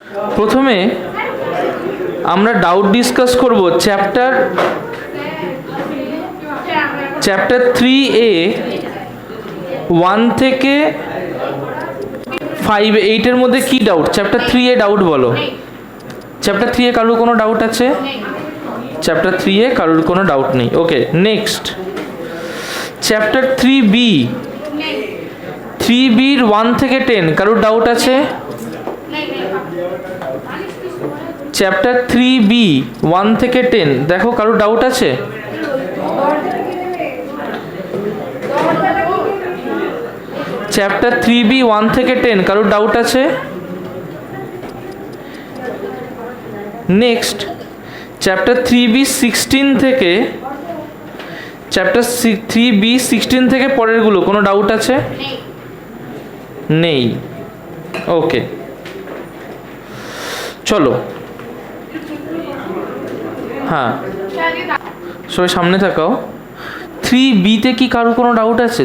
প্রথমে আমরা doubt discuss করব চ্যাপ্টার 3A 1 থেকে 5 8 এর মধ্যে কি ডাউট? চ্যাপ্টার 3A ডাউট বলো। চ্যাপ্টার 3A কারোর কোনো ডাউট আছে? চ্যাপ্টার 3A কারোর কোনো ডাউট নেই। ওকে, নেক্সট চ্যাপ্টার 3B 3Bর 1 থেকে 10 কারোর ডাউট আছে? চ্যাপ্টার 3B 1 থেকে 10 দেখো কারোর ডাউট আছে? চ্যাপ্টার 3B 1 থেকে 10 কারোর ডাউট আছে? নেক্সট চ্যাপ্টার 3B 16 থেকে চ্যাপ্টার 3B 16 থেকে পরেরগুলো কোনো ডাউট আছে? নেই। ওকে, চলো। হ্যাঁ, সবাই সামনে তাকাও। 3Bতে কি কারোর কোনো ডাউট আছে?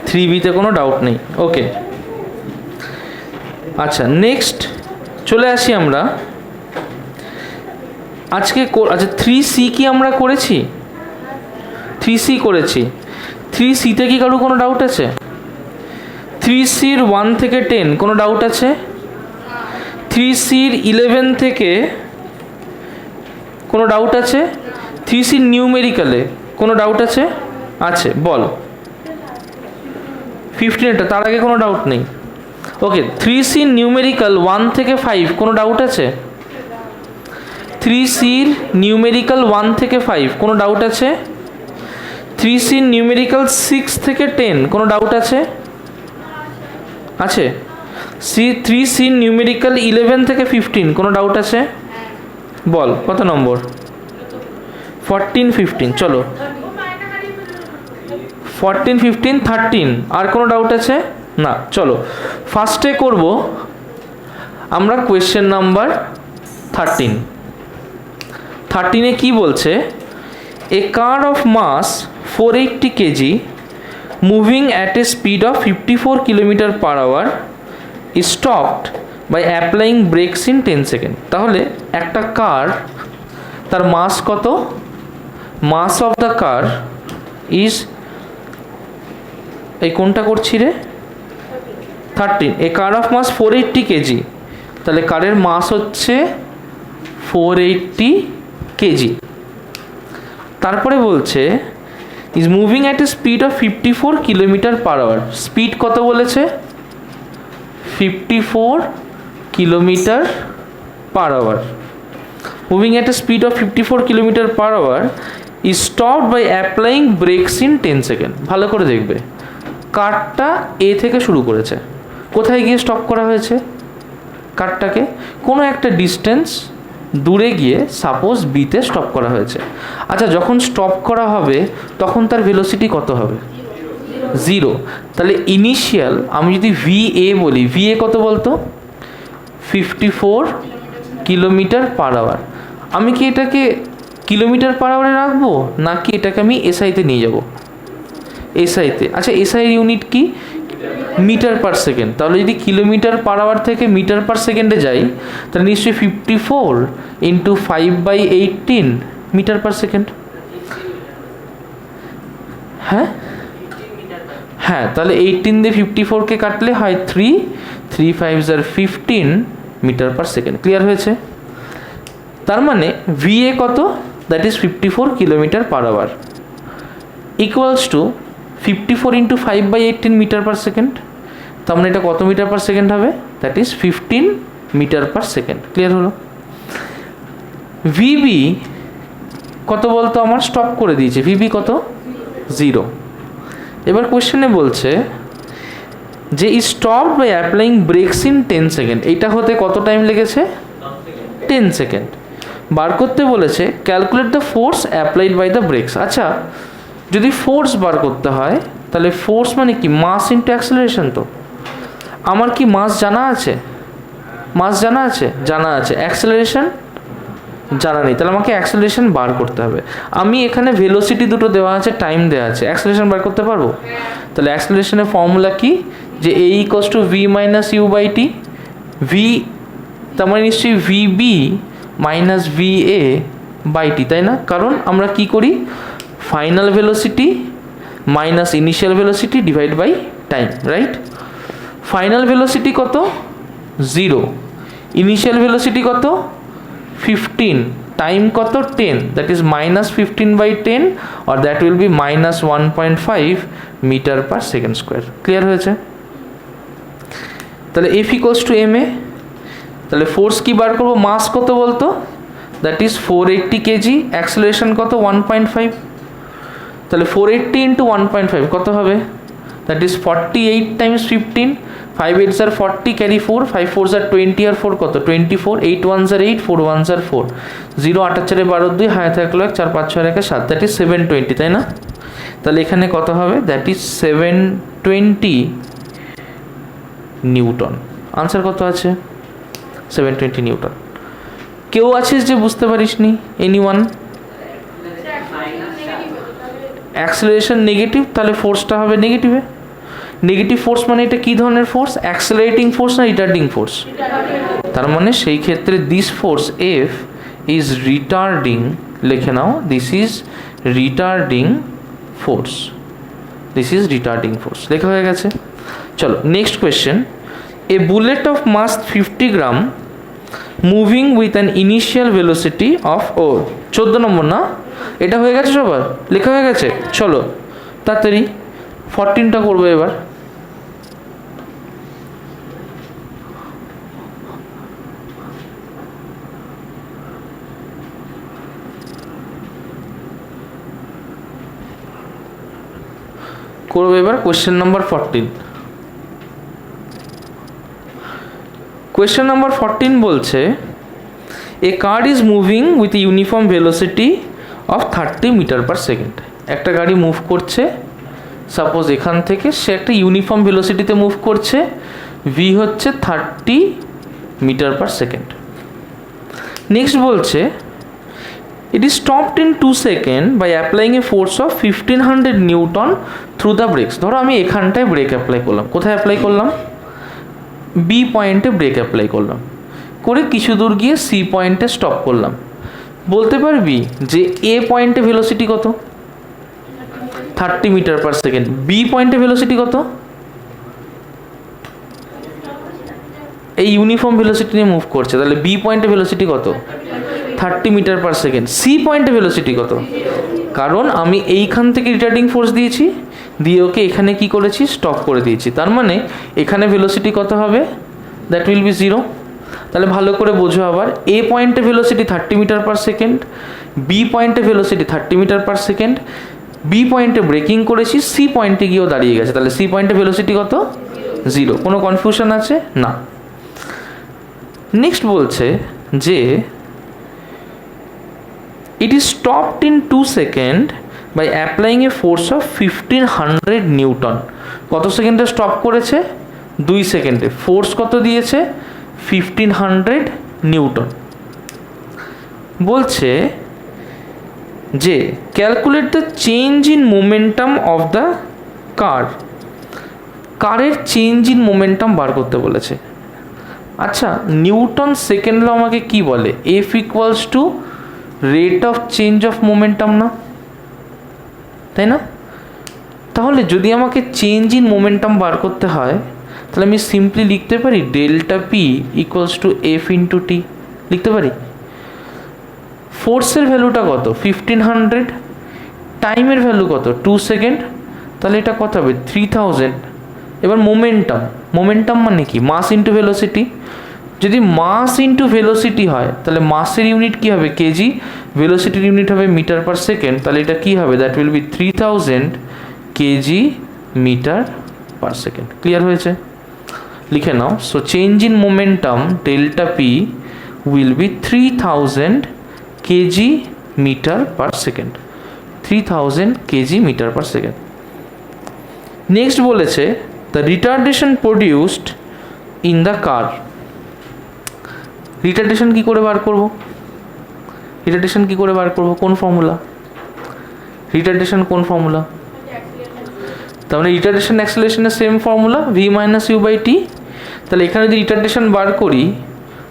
3Bতে কোনো ডাউট নেই। ওকে, আচ্ছা নেক্সট চলে আসি আমরা আজকে। আচ্ছা 3C কি আমরা করেছি? 3C করেছি। 3Cতে কি কারোর কোনো ডাউট আছে? 3Cর 1 থেকে 10 কোনো ডাউট আছে? 3Cর 11 থেকে কোনো ডাউট আছে? 3Cর নিউমেরিক্যালে কোনো ডাউট আছে? আছে, বল। 15 তার আগে কোনো ডাউট নেই। ওকে, 3Cর নিউমেরিক্যাল 1 থেকে 5 কোনো ডাউট আছে? 3Cর নিউমেরিক্যাল 1 থেকে 5 কোনো ডাউট আছে? 3Cর নিউমেরিক্যাল 6 থেকে 10 কোনো ডাউট আছে? আছে। 3Cর নিউমেরিক্যাল 11 থেকে 15 কোনো ডাউট আছে? বল কত নম্বর? 14 15। চলো 14 15 13। আর কোনো ডাউট আছে? না। চলো ফার্স্টে করব আমরা কোয়েশ্চেন নাম্বার 13 কি বলছে? A car of mass 480 kg moving at a speed of 54 km/h is stopped by applying brakes in 10 second. তাহলে একটা কার, তার মাস কত? Mass of the car is, এই কোনটা করছি রে? 13। এ কার অফ মাস 480 kg, তাহলে কারের মাস হচ্ছে 480 kg। তারপরে বলছে is moving at a speed of 54 km/h। Speed কত বলেছে? 54 km/h। Moving at a speed of 54 km/h is stopped by applying brakes in 10 second. ভালো করে দেখবে, কারটা এ থেকে শুরু করেছে, কোথায় গিয়ে স্টপ করা হয়েছে? কারটাকে কোনো একটা ডিস্টেন্স দূরে গিয়ে সাপোজ বিতে স্টপ করা হয়েছে। আচ্ছা, যখন স্টপ করা হবে তখন তার ভেলোসিটি কত হবে? 0। তাহলে ইনিশিয়াল আমি যদি VA বলি, VA কত বলতো? 54 km/h। আমি কি এটাকে km/h রাখবো, নাকি এটাকে আমি SI-তে নিয়ে যাব? SI-তে। আচ্ছা, SI এর ইউনিট কি? মিটার/সেকেন্ড। তাহলে যদি km/h থেকে মিটার/সেকেন্ডে যাই, তাহলে নিশ্চয়ই 54 × 5/18 মিটার/সেকেন্ড। হ্যাঁ হ্যাঁ, তাহলে 18 দিয়ে 54কে কাটলে হয় 3, 3 5 are 15 মিটার/সেকেন্ড। ক্লিয়ার হয়েছে? তার মানে VA কত? That is 54 km/h equals to 54 × 5/18 metre per second. তার মানে এটা কত মিটার/সেকেন্ড হবে? That is 15 metre per second. ক্লিয়ার হলো? VB কত বলতো? আমার স্টপ করে দিয়েছে। VB কত? 0। এবার কোয়েশ্চেনে বলছে যে is stopped by applying brakes in 10 second. এইটা হতে কত টাইম লেগেছে? 10 সেকেন্ড। বার করতে বলেছে calculate the force applied by the brakes. আচ্ছা, যদি ফোর্স বার করতে হয় তাহলে ফোর্স মানে কি? Mass into acceleration. তো আমার কি মাস জানা আছে? মাস জানা আছে? জানা আছে। অ্যাক্সেলারেশন জানা নেই, তাহলে আমাকে অ্যাক্সেলারেশন বার করতে হবে। আমি এখানে ভেলোসিটি দুটো দেওয়া আছে, টাইম দেওয়া আছে, অ্যাক্সেলারেশন বার করতে পারবো? তাহলে অ্যাক্সেলারেশনের ফর্মুলা কি? যে A = V - U/T। V তার মানে নিশ্চয়ই v b minus v a by t, তাই না? কারণ আমরা কি করি, final velocity minus initial velocity divide by time, right? Final velocity কত? 0, ইনিশিয়াল ভেলোসিটি কত? 15, টাইম কত? 10, দ্যাট ইজ মাইনাস 15 বাই 10 or that will be minus 1.5 metre per second square. Clear হয়েছে? তাহলে F equals to ma, তাহলে force কি বার করবো, মাস কত বলতো, দ্যাট ইজ 480 কেজি, অ্যাক্সেলারেশন কত 1.5, তাহলে 480 ইন্টু 1.5 কত হবে, that is 48 Times 15, 5 8s are 40, carry 4, 5 4s are 20 আর 4 কত 24, 8 1s are 8, 4 1s are 4, 0 8 4 12 2, হাতে থাকলো 1, 4 5 6 1 7, দ্যাট ইজ 720, তাই না? তাহলে এখানে কত হবে, দ্যাট ইজ 720 নিউটন। আনসার কত আছে, 720 নিউটন। কেউ আছিস যে বুঝতে পারিস নি? এনিওয়ান? অ্যাক্সেলারেশন নেগেটিভ, তাহলে ফোর্সটা হবে নেগেটিভে। নেগেটিভ ফোর্স মানে এটা কি ধরনের ফোর্স, অ্যাক্সেলারেটিং ফোর্স না রিটার্ডিং ফোর্স? তার মানে সেই ক্ষেত্রে this force F is retarding, লিখে নাও, this is retarding force, this is retarding force, লেখা হয়ে গেছে। চলো next question, a bullet of mass 50 gram moving with an initial velocity of 14 number না, এটা হয়ে গেছে সবার, লেখা হয়ে গেছে। চলো তাড়াতাড়ি 14টা করবো এবার। করবো এবার কোয়েশ্চেন নাম্বার 14। কোয়েশ্চেন নাম্বার 14 বলছে, a car is moving with uniform velocity of 30 metre per second. একটা গাড়ি মুভ করছে, সাপোজ এখান থেকে সে একটা ইউনিফর্ম ভেলোসিটিতে মুভ করছে, ভি হচ্ছে 30 মিটার পার সেকেন্ড। নেক্সট বলছে, it is stopped in 2 second by applying a force of 1500 newton through the brakes. ধরো আমি এখানটায় ব্রেক অ্যাপ্লাই করলাম, কোথায় অ্যাপ্লাই করলাম, বি পয়েন্টে ব্রেক অ্যাপ্লাই করলাম, করে কিছু দূর গিয়ে সি পয়েন্টে স্টপ করলাম। বলতে পারবি যে এ পয়েন্টে ভেলোসিটি কত, 30 মিটার পার সেকেন্ড, বি পয়েন্টে ভেলোসিটি কত, এই ইউনিফর্ম ভেলোসিটি নিয়ে মুভ করছে, তাহলে বি পয়েন্টে ভেলোসিটি কত, 30 মিটার পার সেকেন্ড। সি পয়েন্টে ভেলোসিটি কত, কারণ আমি এইখান থেকে রিটার্ডিং ফোর্স দিয়েছি, দিয়ে ওকে এখানে কি করেছি, স্টপ করে দিয়েছি, তার মানে এখানে ভেলোসিটি কত হবে, দ্যাট উইল বি 0। তাহলে ভালো করে বোঝো আবার, এ পয়েন্টে velocity 30 metre per second, B পয়েন্টে velocity 30 metre per second, B পয়েন্টে ব্রেকিং করেছি, সি পয়েন্টে গিয়েও দাঁড়িয়ে গেছে, তাহলে সি পয়েন্টে ভেলোসিটি কত, 0। কোনো কনফিউশন আছে না? নেক্সট বলছে যে it is stopped in 2 second by applying a force of 1500 newton. কত সেকেন্ডে স্টপ করেছে, 2 সেকেন্ডে। ফোর্স কত দিয়েছে, 1500 নিউটন। বলছে যে calculate the change in momentum of the কার। কারের চেঞ্জ ইন মোমেন্টাম বার করতে বলেছে। আচ্ছা, নিউটন সেকেন্ড ল আমাকে কি বলে, F equals to rate of change of momentum না, তাই না? তাহলে যদি আমাকে চেঞ্জ ইন মোমেন্টাম বার করতে হয়, তাহলে আমি সিম্পলি লিখতে পারি delta P equals to F into T, লিখতে পারি। ফোর্সের ভ্যালুটা কত, 1500, টাইমের ভ্যালু কত, 2 সেকেন্ড, তাহলে এটা কত হবে, 3000। এবার মোমেন্টাম, মোমেন্টাম মানে কি, মাস ইন্টু ভেলোসিটি। যদি মাস ইন্টু ভেলোসিটি হয়, তাহলে মাসের ইউনিট কি হবে, কেজি, ভেলোসিটির ইউনিট হবে মিটার পার সেকেন্ড, তাহলে এটা কি হবে, that will be 3000 KG metre per second. Clear হয়েছে? লিখে নাও। So change in momentum delta P will be 3000 KG metre per second, 3000 KG metre per second. Next বলেছে the retardation produced in the car. Retardation কি করে বার করব, retardation কি করে বার করব, কোন ফর্মুলা, রিটার্ডেশন কোন ফর্মুলা, তার মানে রিটার্ডেশন অ্যাক্সেলারেশনের same formula, V minus U by T. তাহলে এখানে যদি রিটার্ডেশন বার করি,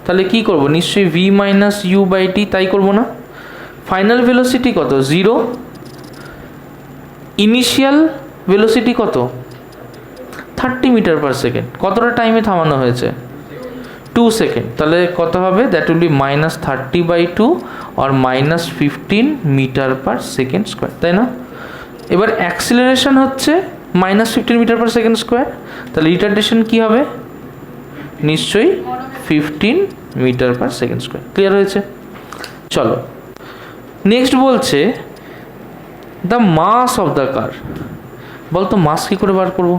তাহলে কি করব, নিশ্চয়ই v minus U by t, তাই করবো না? ফাইনাল ভেলোসিটি কত, 0। ইনিশিয়াল ভেলোসিটি কত, 30 মিটার পার সেকেন্ড। কতটা টাইমে থামানো হয়েছে, 2 সেকেন্ড। তাহলে কত হবে, দ্যাট উইল বি -30/2 আর -15 মিটার পার সেকেন্ড স্কোয়ার, তাই না? এবার অ্যাক্সিলারেশন হচ্ছে -15 মিটার পার সেকেন্ড স্কোয়ার, তাহলে রিটার্ডেশন কি হবে, নিশ্চয়ই 15 metre per second square. Clear হয়েছে? চলো নেক্সট বলছে the mass of the car. বলতো মাস কী করে বার করবো?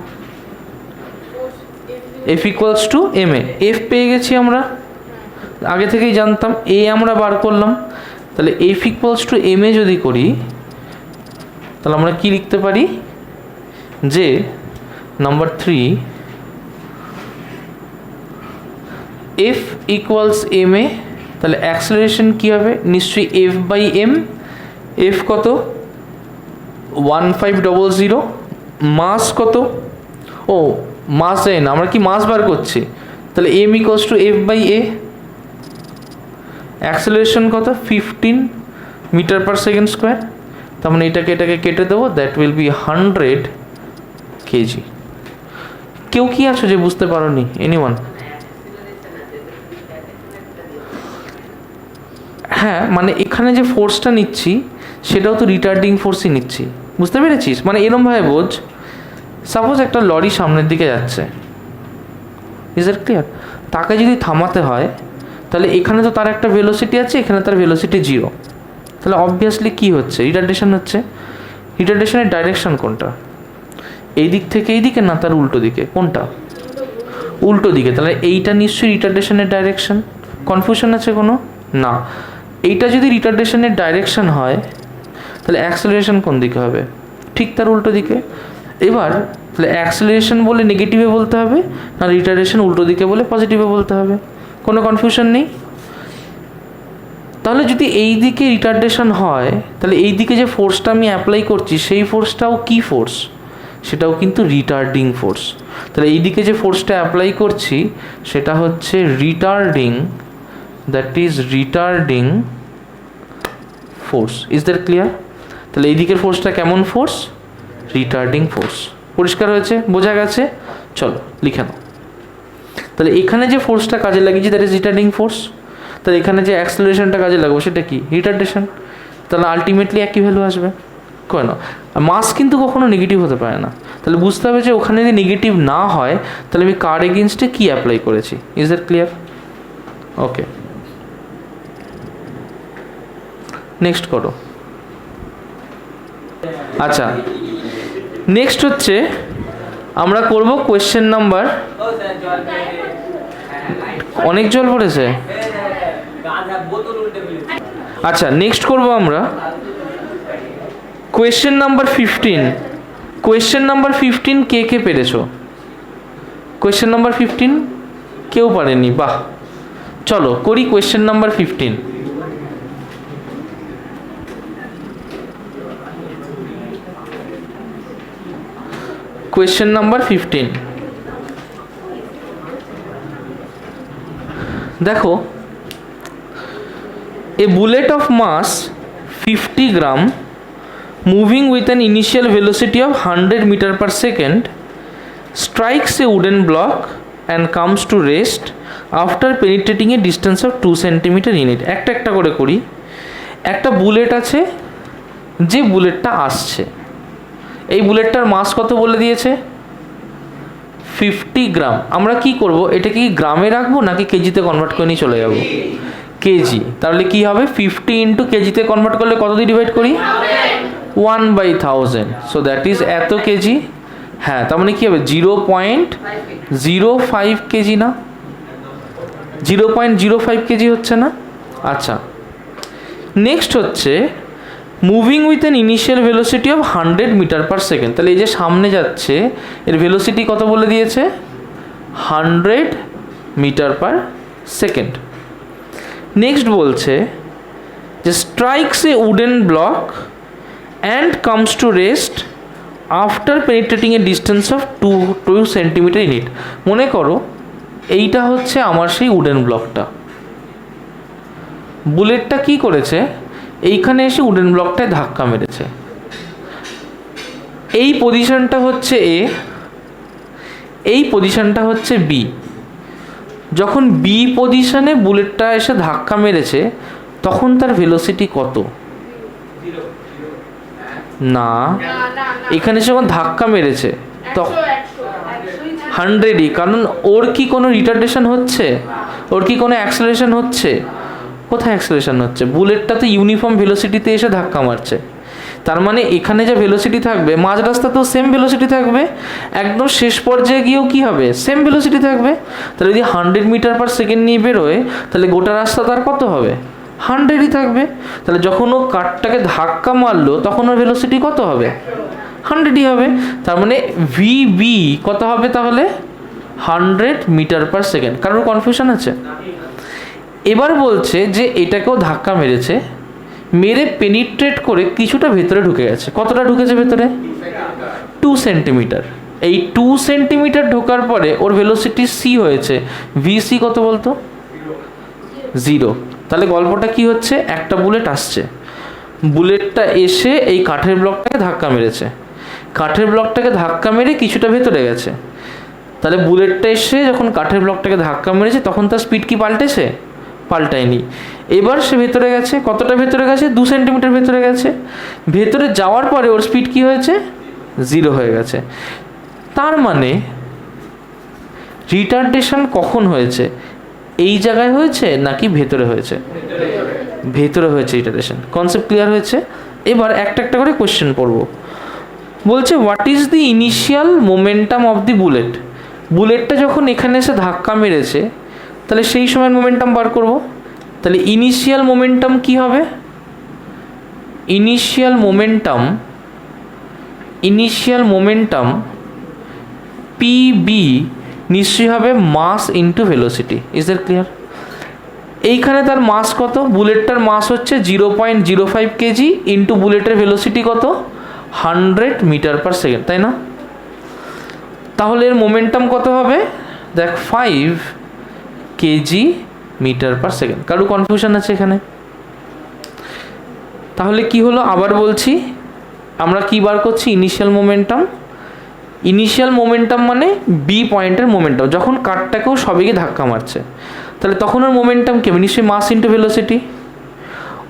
F equals to m a. F পেয়ে গেছি আমরা, আগে থেকেই জানতাম। এ আমরা বার করলাম, তাহলে F ইকুয়ালস টু এম এ যদি করি, তাহলে আমরা কি লিখতে পারি, যে number 3 F equals M A, তাহলে অ্যাক্সেলারেশন কী হবে, নিশ্চয়ই F বাই এম। এফ কত, 1500। মাস কত, ও মাস যায় না, আমরা কি মাস বার করছি, তাহলে m equals to F by a. Acceleration কত, 15 মিটার পার সেকেন্ড স্কোয়ার। তার মানে এটাকে কেটে দেবো, দ্যাট উইল বি 100 কেজি। কেউ কি আছো যে বুঝতে পারোনি? এনিওয়ান? হ্যাঁ, মানে এখানে যে ফোর্সটা নিচ্ছি সেটাও তো রিটার্ডিং ফোর্সই নিচ্ছি, বুঝতে পেরেছিস? মানে এরমভাবে বোঝ, সাপোজ একটা লরি সামনের দিকে যাচ্ছে, ইজ ইট ক্লিয়ার? তাকে যদি থামাতে হয়, তাহলে এখানে তো তার একটা ভেলোসিটি আছে, এখানে তার ভেলোসিটি 0, তাহলে অবভিয়াসলি কী হচ্ছে, রিটার্ডেশন হচ্ছে। রিটার্ডেশনের ডাইরেকশন কোনটা, এই দিক থেকে এই দিকে, না তার উল্টো দিকে? কোনটা, উল্টো দিকে। তাহলে এইটা নিশ্চয়ই রিটার্ডেশনের ডাইরেকশন। কনফিউশন আছে কোনো? না। এইটা যদি রিটার্ডেশনের ডাইরেকশন হয়, তাহলে অ্যাক্সেলারেশন কোন দিকে হবে, ঠিক তার উল্টো দিকে। এবার তাহলে অ্যাক্সেলারেশন বলে নেগেটিভে বলতে হবে, না রিটার্ডেশন উল্টো দিকে বলে পজিটিভে বলতে হবে? কোনো কনফিউশন নেই? তাহলে যদি এই দিকে রিটার্ডেশন হয়, তাহলে এই দিকে যে ফোর্সটা আমি অ্যাপ্লাই করছি সেই ফোর্সটাও কি ফোর্স, সেটাও কিন্তু রিটার্ডিং ফোর্স। তাহলে এই দিকে যে ফোর্সটা অ্যাপ্লাই করছি সেটা হচ্ছে retarding, that is retarding force. Is that clear? তাহলে এই দিকের ফোর্সটা কেমন ফোর্স, রিটার্ডিং ফোর্স। পরিষ্কার হয়েছে, বোঝা গেছে? চলো লিখে নাও। তাহলে এখানে যে ফোর্সটা কাজে লাগিয়েছি দ্যাট ইজ রিটার্ডিং ফোর্স, তাহলে এখানে যে অ্যাক্সেলারেশনটা কাজে লাগাবো সেটা কি, রিটার্ডেশন। তাহলে আলটিমেটলি একই ভ্যালু আসবে, কেন? মাস কিন্তু কখনো নেগেটিভ হতে পারে না। তাহলে বুঝতে হবে যে ওখানে যদি নেগেটিভ না হয়, তাহলে আমি কার এগেনস্টে কী অ্যাপ্লাই করেছি। Is that clear? Okay, next করো। আচ্ছা, নেক্সট হচ্ছে আমরা করব কোয়েশ্চেন নাম্বার, অনেক জল পড়েছে। আচ্ছা, নেক্সট করব আমরা কোয়েশ্চেন নাম্বার 15। কোয়েশ্চেন নাম্বার 15 কে কে পেরেছো? কোয়েশ্চেন নাম্বার 15 কেউ পারেনি, বাহ। চলো করি কোয়েশ্চেন নাম্বার 15। Question number 15 দেখো, a bullet of mass 50 gram moving with an initial velocity of 100 meter per second strikes a wooden block and comes to rest after penetrating a distance of 2 centimeter in it। একটা একটা করে করি। একটা bullet আছে, যে বুলেটটা আসছে, এই বুলেটটার মাস কত বলে দিয়েছে, 50 গ্রাম। আমরা কি করব, এটা কি গ্রামে রাখবো নাকি কেজিতে কনভার্ট করে নিয়ে চলে যাব, কেজি। তাহলে কি হবে, 50 ইন্টু কেজিতে কনভার্ট করলে কত দিয়ে ডিভাইড করি, 1/1000। সো দ্যাট ইজ এত কেজি। হ্যাঁ, তার মানে কি হবে, 0.05 কেজি, না 0.05 কেজি হচ্ছে না? আচ্ছা, নেক্সট হচ্ছে moving with an initial velocity of 100 metre per second. তাহলে এই যে সামনে যাচ্ছে, এর ভেলোসিটি কত বলে দিয়েছে, 100 মিটার পার সেকেন্ড। নেক্সট বলছে যে strikes A wooden block and comes to rest after penetrating a distance of 2 centimetre in it. মনে করো এইটা হচ্ছে আমার সেই উডেন ব্লকটা, বুলেটটা কি করেছে, এইখানে এসে উডেন ব্লকটায় ধাক্কা মেরেছে। এই পজিশনটা হচ্ছে এ, এই পজিশনটা হচ্ছে বি। যখন বি পজিশনে বুলেটটা এসে ধাক্কা মেরেছে তখন তার ভেলোসিটি কত? না, এখানে এসে যখন ধাক্কা মেরেছে তখন 100ই, কারণ ওর কি কোনো রিটার্ডেশন হচ্ছে, ওর কি কোনো অ্যাক্সেলারেশন হচ্ছে? কোথায় অ্যাক্সেলারেশন হচ্ছে? বুলেটটা তো ইউনিফর্ম ভেলোসিটিতে এসে ধাক্কা মারছে। তার মানে এখানে যা ভেলোসিটি থাকবে মাঝ রাস্তাতেও সেম ভেলোসিটি থাকবে, একদম শেষ পর্যায়ে গিয়েও কি হবে, সেম ভেলোসিটি থাকবে। তাহলে যদি 100 মিটার পার সেকেন্ড নিয়ে বেরোয় তাহলে গোটা রাস্তা তার কত হবে? 100ই থাকবে। তাহলে যখন ও কারটাকে ধাক্কা মারলো তখন ওর ভেলোসিটি কত হবে? 100ই হবে। তার মানে ভিবি কত হবে তাহলে? 100 মিটার পার সেকেন্ড। কারোর কনফিউশন আছে? এবার বলছে যে এটাকেও ধাক্কা মেরেছে, মেরে পেনিট্রেট করে কিছুটা ভেতরে ঢুকে গেছে। কতটা ঢুকেছে ভেতরে? 2 সেন্টিমিটার। এই 2 সেন্টিমিটার ঢোকার পরে ওর ভেলোসিটি সি হয়েছে। ভিসি কত বলতো? 0। তাহলে গল্পটা কি হচ্ছে, একটা বুলেট আসছে, বুলেটটা এসে এই কাঠের ব্লকটাকে ধাক্কা মেরেছে, কাঠের ব্লকটাকে ধাক্কা মেরে কিছুটা ভেতরে গেছে। তাহলে বুলেটটা এসে যখন কাঠের ব্লকটাকে ধাক্কা মেরেছে তখন তার স্পিড কি পাল্টেছে? পাল্টায়নি। এবার সে ভেতরে গেছে, কতটা ভেতরে গেছে? 2 সেন্টিমিটার ভেতরে গেছে। ভেতরে যাওয়ার পরে ওর স্পিড কি হয়েছে? 0 হয়ে গেছে। তার মানে রিটার্ডেশন কখন হয়েছে? এই জায়গায় হয়েছে নাকি ভেতরে হয়েছে? ভেতরে হয়েছে রিটার্ডেশন। কনসেপ্ট ক্লিয়ার হয়েছে? এবার একটা একটা করে কোশ্চেন পড়বো। বলছে what is the initial momentum of the bullet. বুলেটটা যখন এখানে এসে ধাক্কা মেরেছে তাহলে সেই সময় মোমেন্টাম বার করব। তাহলে ইনিশিয়াল মোমেন্টাম কি হবে? ইনিশিয়াল মোমেন্টাম পিবি নিশ্চয়ই হবে mass into velocity. Is that clear? এইখানে তার মাস কত? বুলেটটার মাস হচ্ছে 0.05 কেজি ইন্টু বুলেটের ভেলোসিটি কত? 100 মিটার পার সেকেন্ড, তাই না? তাহলে এর মোমেন্টাম কত হবে? দেখ 5 কেজি মিটার পার সেকেন্ড। কারো কনফিউশন আছে এখানে? তাহলে কি হলো আবার বলছি, আমরা কি বার করছি? Initial momentum. ইনিশিয়াল মোমেন্টাম মানে বি পয়েন্টের মোমেন্টাম, যখন কারটাকেও সবাইকে ধাক্কা মারছে। তাহলে তখন ওর মোমেন্টাম কি হবে? নিশ্চয়ই মাস ইন্টু ভেলোসিটি।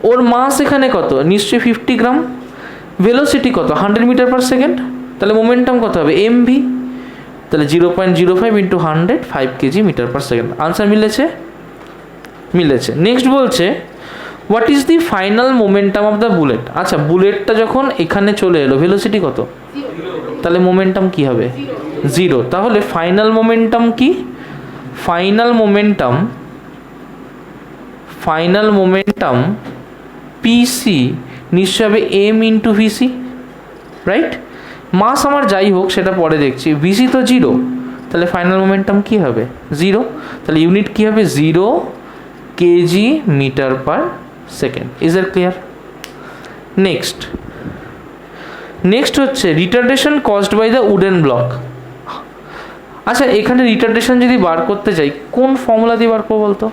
ওর মাস এখানে কত? নিশ্চয়ই 50 গ্রাম। ভেলোসিটি কত? 100 মিটার পার সেকেন্ড। তাহলে মোমেন্টাম কত হবে? এমভি। তাহলে 0.05 into 100, 5 k g metre per second. Answer মিলেছে? মিলেছে। নেক্সট বলছে what is the final momentum of the bullet. আচ্ছা, বুলেটটা যখন এখানে চলে এলো ভেলোসিটি কত? তাহলে মোমেন্টাম কি হবে? 0। তাহলে ফাইনাল মোমেন্টাম কি? ফাইনাল মোমেন্টাম পিসি নিশ্চয় হবে এম ইন্টু ভিসি, রাইট? মাস আমার যাই হোক সেটা পরে দেখছি, ভিসি তো 0, তাহলে ফাইনাল মোমেন্টাম কি হবে? 0। তাহলে ইউনিট কি হবে? 0 KG metre per second. Is that clear? Next হচ্ছে retardation caused by the wooden block. আচ্ছা, এখানে রিটার্ডেশন যদি বার করতে যাই কোন ফর্মুলা দিয়ে বার করবো বলতো?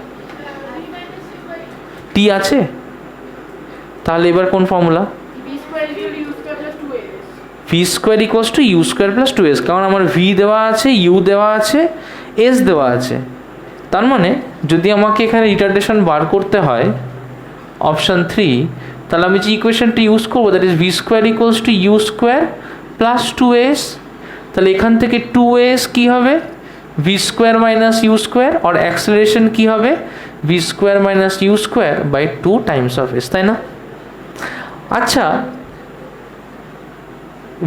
টি আছে? তাহলে এবার কোন formula? V square equals to u square plus 2s। কারণ আমার ভি দেওয়া আছে, ইউ দেওয়া আছে, এস দেওয়া আছে। তার মানে যদি আমাকে এখানে রিটার্ডেশন বার করতে হয় অপশান 3, তাহলে আমি যে ইকুয়েশনটি ইউজ করবো that is v square equals to u square plus 2s। তাহলে এখান থেকে 2s কি হবে? V square minus u square. আর অ্যাক্সেলারেশন কি হবে? V square minus u square by 2 times of s, তাই না? আচ্ছা,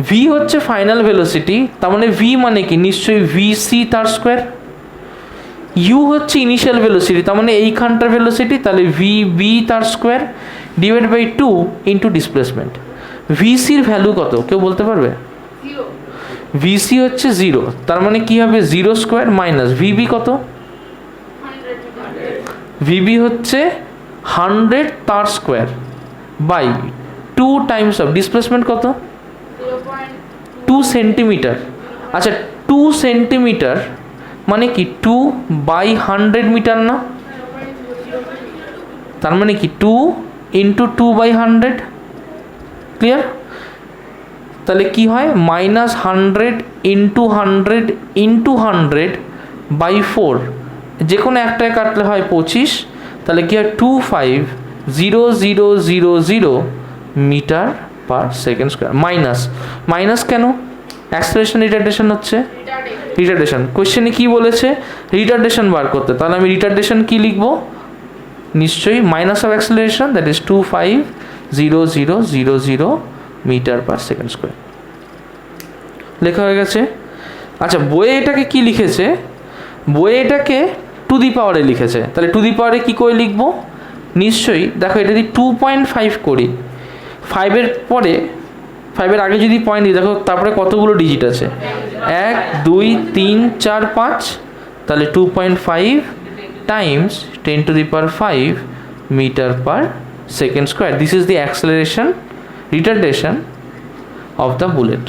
ভি হচ্ছে ফাইনাল ভেলোসিটি, তার মানে ভি মানে কি? নিশ্চয়ই ভিসি তার স্কোয়ার। ইউ হচ্ছে ইনিশিয়াল ভেলোসিটি, তার মানে এইখানটার ভেলোসিটি, তাহলে ভি বি তার square divide by 2 into displacement. ভিসির ভ্যালু কত কেউ বলতে পারবে? ভিসি হচ্ছে 0, তার মানে কি হবে? 0 স্কোয়ার মাইনাস ভিবি কত? ভিবি হচ্ছে 100 তার square by 2 times of displacement কত? 2 সেন্টিমিটার। আচ্ছা, 2 সেন্টিমিটার মানে কি? 2 বাই 100 মিটার না? তার মানে কি 2 ইন্টু 2/100, ক্লিয়ার? তাহলে কি হয়, -100 ইন্টু 100 ইন্টু 100/4, যে কোনো একটায় কাটলে হয় 25, তাহলে কি হয় 250000 metre per second square. Minus কেন? অ্যাক্সেলারেশন রিটার্ডেশন হচ্ছে, রিটার্ডেশন। কোশ্চেনে কি বলেছে, রিটার্ডেশন বার করতে, তাহলে আমি রিটার্ডেশন কি লিখবো, নিশ্চয়ই minus of acceleration, that is 250000 metre per second square. লেখা হয়ে গেছে। আচ্ছা, বইয়ে এটাকে কি লিখেছে, বইয়ে এটাকে টু দি পাওয়ারে লিখেছে, তাহলে টু দি পাওয়ারে কী করে লিখবো, নিশ্চয়ই দেখো এটা যদি 2.5 করি, 5-এর পরে 5-এর আগে যদি পয়েন্ট দিই, দেখো তারপরে কতগুলো ডিজিট আছে, 1 2 3 4 5, তাহলে 2.5 times 10⁵ metre per second square. This is the acceleration retardation of the bullet.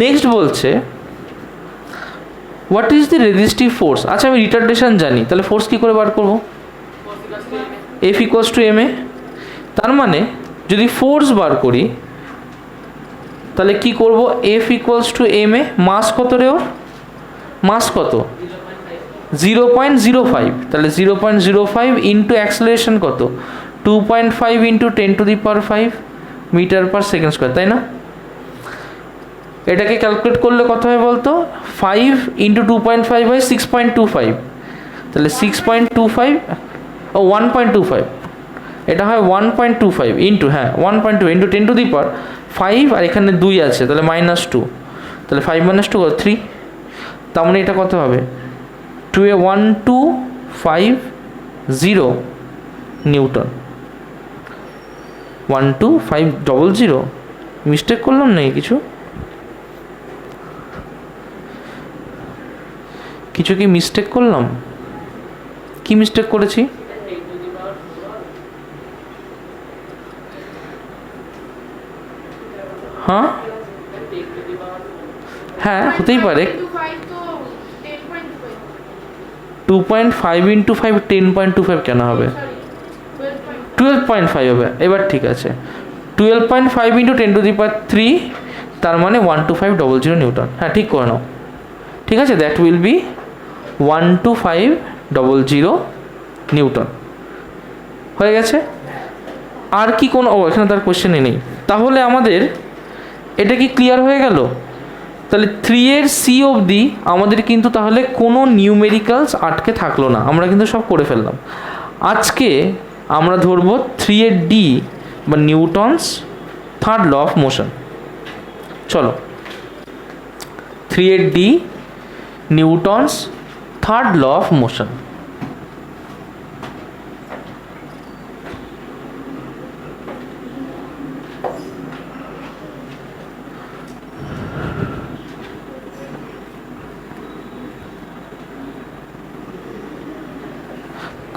Next বলছে what is the resistive force. আচ্ছা, আমি রিটার্ডেশন জানি, তাহলে ফোর্স কী করে বার করবো, F ইকুয়ালস টু ma। তার মানে যদি ফোর্স বার করি তাহলে কি করব, F ইকুয়ালস টু ma। মাস কত রে ওর, মাস কত 0.05, তাহলে 0.05 ইন্টু অ্যাক্সেলারেশন কত 2.5 into 10⁵ metre per second square, তাই না? এটাকে ক্যালকুলেট করলে কত হয় বলতো, 5 ইন্টু 2.5/6.25, তাহলে 6.25 ও 1.25, এটা হয় 1.25 ইন্টু 1.2 ইন্টু 10⁵, আর এখানে 2 আছে, তাহলে -2, তাহলে 5 - 2 3, তার মানে এটা কত হবে 1250 নিউটন। 12500, মিস্টেক করলাম নাকি কিছু কি মিস্টেক করলাম, কি মিস্টেক করেছি? হ্যাঁ হতেই পারে, 2.5 ইন্টু 5 10.25 কেন হবে, 12.5 হবে। এবার ঠিক আছে, 12.5 ইন্টু 10⁵, তার মানে 12500 নিউটন। হ্যাঁ, ঠিক করে নাও, ঠিক আছে, দ্যাট উইল বি 12500 নিউটন। হয়ে গেছে। আর কি কোনো, এখানে তার কোশ্চেনই নেই। তাহলে আমাদের এটা কি ক্লিয়ার হয়ে গেল? তাহলে 3-এর সি অবধি আমাদের কিন্তু তাহলে কোনো নিউমেরিক্যালস আটকে থাকলো না, আমরা কিন্তু সব করে ফেললাম। আজকে আমরা ধরবো 3-এর ডি বা Newton's third law of motion. চলো, 3-এর D Newton's third law of motion.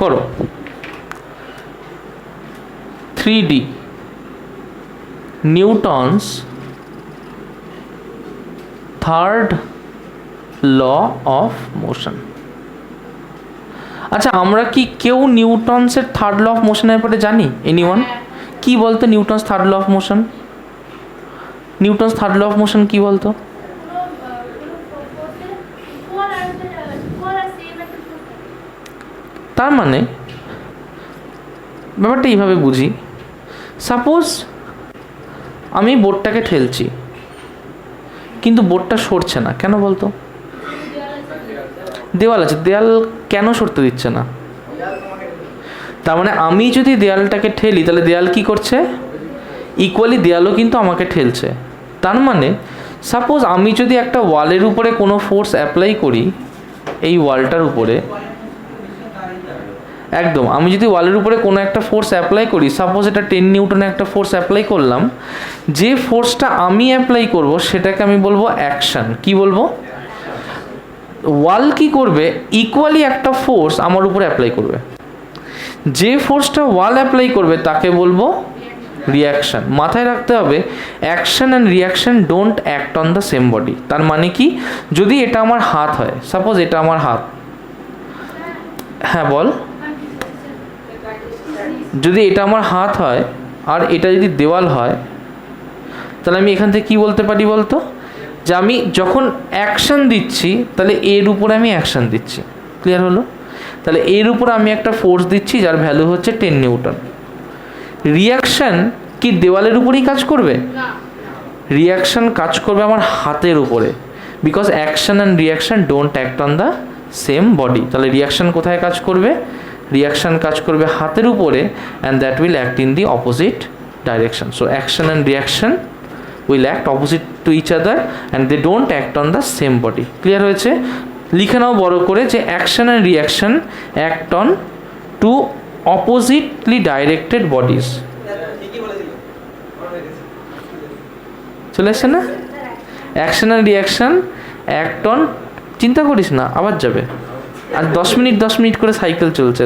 করো 3D Newton's third law of motion. আচ্ছা, আমরা কি কেউ নিউটনসের থার্ড ল অফ মোশনের ব্যাপারে জানি? এনিওয়ান? কি বলতো newton's third law of motion? Newton's third law of motion কি বলতো? তার মানে ব্যাপারটা এইভাবে বুঝি, সাপোজ আমি বোর্ডটাকে ঠেলছি কিন্তু বোর্ডটা সরছে না, কেন বলতো? দেওয়াল আছে, দেওয়াল কেন সরতে দিচ্ছে না? তার মানে আমি যদি দেয়ালটাকে ঠেলি তাহলে দেয়াল কি করছে, ইকুয়ালি দেয়ালও কিন্তু আমাকে ঠেলছে। তার মানে সাপোজ আমি যদি একটা ওয়ালের উপরে কোনো ফোর্স অ্যাপ্লাই করি, এই ওয়ালটার উপরে একদম আমি যদি ওয়ালের উপরে কোনো একটা ফোর্স অ্যাপ্লাই করি, সাপোজ এটা 10 নিউটনে একটা ফোর্স অ্যাপ্লাই করলাম, যে ফোর্সটা আমি অ্যাপ্লাই করব সেটাকে আমি বলবো অ্যাকশন। কি বলবো? ওয়াল কি করবে, ইকুয়ালি একটা ফোর্স আমার উপরে অ্যাপ্লাই করবে, যে ফোর্সটা ওয়াল অ্যাপ্লাই করবে তাকে বলবো রিয়াকশন। মাথায় রাখতে হবে action and reaction don't act on the same body. তার মানে কি, যদি এটা আমার হাত হয়, সাপোজ এটা আমার হাত, হ্যাঁ বল, যদি এটা আমার হাত হয় আর এটা যদি দেওয়াল হয়, তাহলে আমি এখান থেকে কী বলতে পারি বলতো, যে আমি যখন অ্যাকশান দিচ্ছি তাহলে এর উপরে আমি অ্যাকশান দিচ্ছি। ক্লিয়ার হলো? তাহলে এর উপর আমি একটা ফোর্স দিচ্ছি যার ভ্যালু হচ্ছে 10 নিউটন। রিয়াকশান কি দেওয়ালের উপরেই কাজ করবে? রিয়াকশান কাজ করবে আমার হাতের উপরে, because action and reaction don't act on the same body. তাহলে রিয়াকশান কোথায় কাজ করবে? রিয়াকশান কাজ করবে হাতের উপরে, and that will act in the opposite direction. So action and reaction will act opposite to each other and they don't act on the same body. Clear হয়েছে? লিখে নাও বড় করে যে action and reaction act on two oppositely directed bodies. চলে আসছে না? Action and reaction act on, চিন্তা করিস না আবার যাবে, আর 10 মিনিট করে সাইকেল চলছে।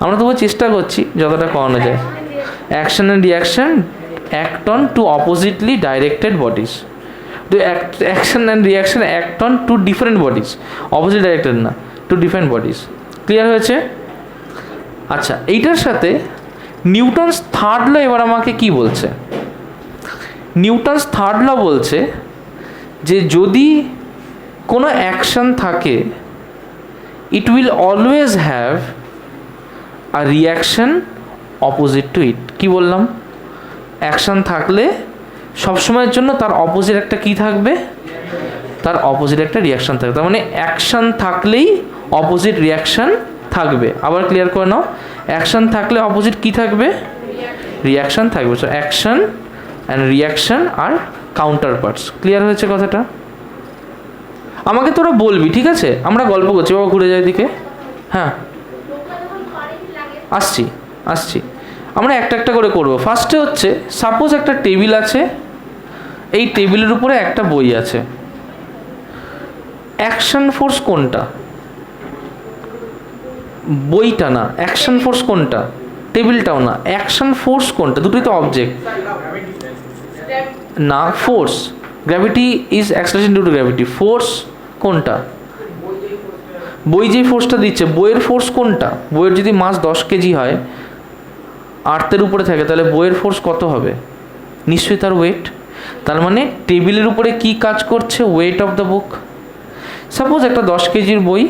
আমরা তবুও চেষ্টা করছি যতটা করানো যায়। Action and reaction act on two oppositely directed bodies. তো action and reaction act on two different bodies, opposite directed না, টু ডিফারেন্ট বডিজ। ক্লিয়ার হয়েছে? আচ্ছা, এইটার সাথে নিউটনস থার্ড ল এবার আমাকে কি বলছে? নিউটনস থার্ড ল বলছে যে যদি কোনো অ্যাকশান থাকে, it will always have a reaction opposite to it. কি বললাম? অ্যাকশান থাকলে সবসময়ের জন্য তার অপোজিট একটা কি থাকবে? তার অপোজিট একটা রিয়াকশান থাকবে। তার মানে অ্যাকশান থাকলেই অপোজিট রিয়াকশান থাকবে। আবার ক্লিয়ার করে নাও, অ্যাকশান থাকলে অপোজিট কি থাকবে? রিয়াকশান থাকবে। So action and reaction are counter parts. Clear হয়েছে কথাটা? আমাকে তোরা বলবি, ঠিক আছে? আমরা গল্প করছি, বাবা ঘুরে যায় দিকে। হ্যাঁ, আসছি। আমরা একটা একটা করে করবো। ফার্স্টে হচ্ছে, সাপোজ একটা টেবিল আছে, এই টেবিলের উপরে একটা বই আছে। অ্যাকশন ফোর্স কোনটা? বইটা না। অ্যাকশন ফোর্স কোনটা? টেবিলটাও না। অ্যাকশন ফোর্স কোনটা? দুটোই তো অবজেক্ট না। Force, gravity is acceleration due to gravity. Force কোনটা? বই যেই ফোর্সটা দিচ্ছে, বইয়ের ফোর্স কোনটা? বইয়ের যদি মাস 10 কেজি হয়, আর্থের উপরে থাকে, তাহলে বইয়ের ফোর্স কত হবে? নিশ্চয়ই তার ওয়েট। তার মানে টেবিলের উপরে কি কাজ করছে? Weight of the book. Suppose একটা 10 কেজির বই,